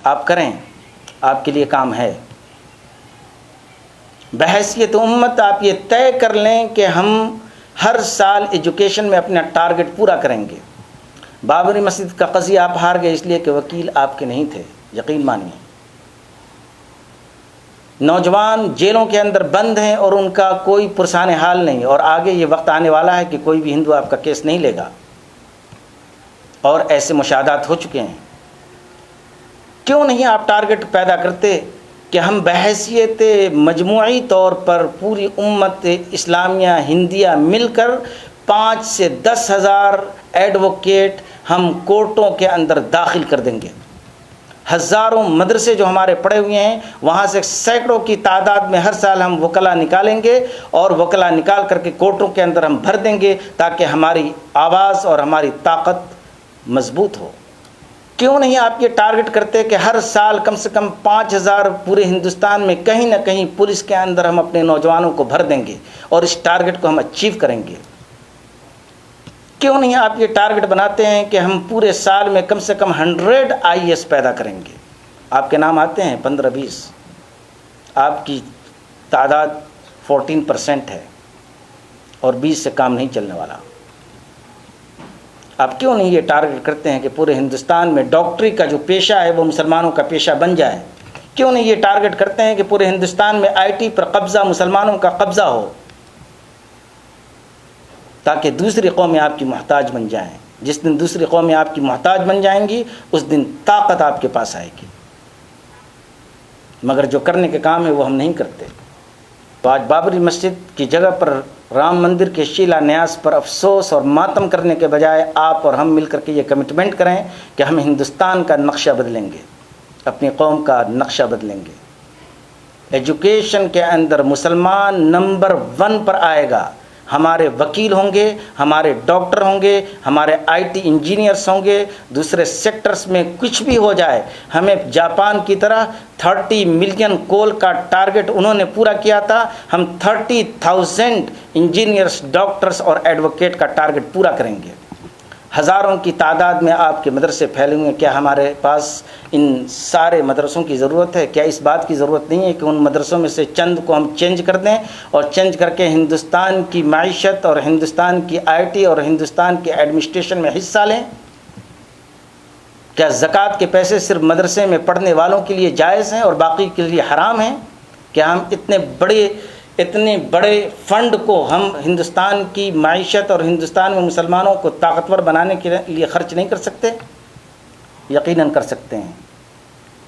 آپ کریں، آپ کے لیے کام ہے۔ بحیثیت امت آپ یہ طے کر لیں کہ ہم ہر سال ایجوکیشن میں اپنا ٹارگٹ پورا کریں گے۔ بابری مسجد کا قضیہ آپ ہار گئے اس لیے کہ وکیل آپ کے نہیں تھے، یقین مانیے۔ نوجوان جیلوں کے اندر بند ہیں اور ان کا کوئی پرسان حال نہیں، اور آگے یہ وقت آنے والا ہے کہ کوئی بھی ہندو آپ کا کیس نہیں لے گا، اور ایسے مشاہدات ہو چکے ہیں۔ کیوں نہیں آپ ٹارگٹ پیدا کرتے کہ ہم بحیثیت مجموعی طور پر پوری امت اسلامیہ ہندیہ مل کر 5 سے 10,000 ایڈوکیٹ ہم کورٹوں کے اندر داخل کر دیں گے۔ ہزاروں مدرسے جو ہمارے پڑے ہوئے ہیں وہاں سے سینکڑوں کی تعداد میں ہر سال ہم وکلا نکالیں گے، اور وکلا نکال کر کے کورٹوں کے اندر ہم بھر دیں گے تاکہ ہماری آواز اور ہماری طاقت مضبوط ہو۔ کیوں نہیں آپ یہ ٹارگٹ کرتے کہ ہر سال کم سے کم 5,000 پورے ہندوستان میں کہیں نہ کہیں پولیس کے اندر ہم اپنے نوجوانوں کو بھر دیں گے، اور اس ٹارگٹ کو ہم اچیو کریں گے؟ کیوں نہیں آپ یہ ٹارگٹ بناتے ہیں کہ ہم پورے سال میں کم سے کم 100 IAS پیدا کریں گے؟ آپ کے نام آتے ہیں 15-20، آپ کی تعداد 14% ہے، اور 20 سے کام نہیں چلنے والا۔ آپ کیوں نہیں یہ ٹارگٹ کرتے ہیں کہ پورے ہندوستان میں ڈاکٹری کا جو پیشہ ہے وہ مسلمانوں کا پیشہ بن جائے؟ کیوں نہیں یہ ٹارگٹ کرتے ہیں کہ پورے ہندوستان میں IT پر قبضہ مسلمانوں کا قبضہ ہو، تاکہ دوسری قومیں آپ کی محتاج بن جائیں؟ جس دن دوسری قومیں آپ کی محتاج بن جائیں گی اس دن طاقت آپ کے پاس آئے گی، مگر جو کرنے کے کام ہے وہ ہم نہیں کرتے۔ تو آج بابری مسجد کی جگہ پر رام مندر کے شیلا نیاز پر افسوس اور ماتم کرنے کے بجائے آپ اور ہم مل کر کے یہ کمٹمنٹ کریں کہ ہم ہندوستان کا نقشہ بدلیں گے، اپنی قوم کا نقشہ بدلیں گے۔ ایجوکیشن کے اندر مسلمان نمبر 1 پر آئے گا۔ ہمارے وکیل ہوں گے، ہمارے ڈاکٹر ہوں گے، ہمارے IT انجینئرس ہوں گے، دوسرے سیکٹرز میں کچھ بھی ہو جائے، ہمیں جاپان کی طرح 30 ملین کول کا ٹارگٹ انہوں نے پورا کیا تھا، ہم 30,000 انجینئرس، ڈاکٹرز اور ایڈوکیٹ کا ٹارگٹ پورا کریں گے۔ ہزاروں کی تعداد میں آپ کے مدرسے پھیلے ہوئے ہیں، کیا ہمارے پاس ان سارے مدرسوں کی ضرورت ہے؟ کیا اس بات کی ضرورت نہیں ہے کہ ان مدرسوں میں سے چند کو ہم چینج کر دیں اور چینج کر کے ہندوستان کی معیشت اور ہندوستان کی IT اور ہندوستان کی ایڈمنسٹریشن میں حصہ لیں؟ کیا زکوٰۃ کے پیسے صرف مدرسے میں پڑھنے والوں کے لیے جائز ہیں اور باقی کے لیے حرام ہیں؟ کیا ہم اتنے بڑے فنڈ کو ہم ہندوستان کی معیشت اور ہندوستان میں مسلمانوں کو طاقتور بنانے کے لیے خرچ نہیں کر سکتے؟ یقیناً کر سکتے ہیں۔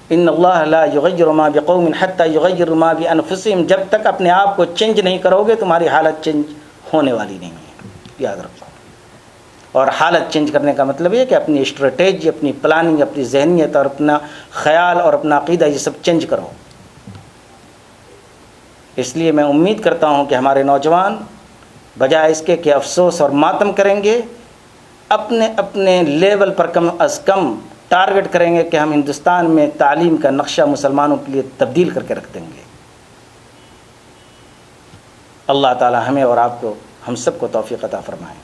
ان اللہ لا یغیر ما بقوم حتی یغیروا ما بانفسہم، جب تک اپنے آپ کو چینج نہیں کرو گے تمہاری حالت چینج ہونے والی نہیں ہے، یاد رکھو۔ اور حالت چینج کرنے کا مطلب یہ کہ اپنی اسٹریٹجی، اپنی پلاننگ، اپنی ذہنیت اور اپنا خیال اور اپنا عقیدہ یہ سب چینج کرو۔ اس لیے میں امید کرتا ہوں کہ ہمارے نوجوان بجائے اس کے کہ افسوس اور ماتم کریں گے، اپنے لیول پر کم از کم ٹارگٹ کریں گے کہ ہم ہندوستان میں تعلیم کا نقشہ مسلمانوں کے لیے تبدیل کر کے رکھ دیں گے۔ اللہ تعالی ہمیں اور آپ کو، ہم سب کو توفیق عطا فرمائے۔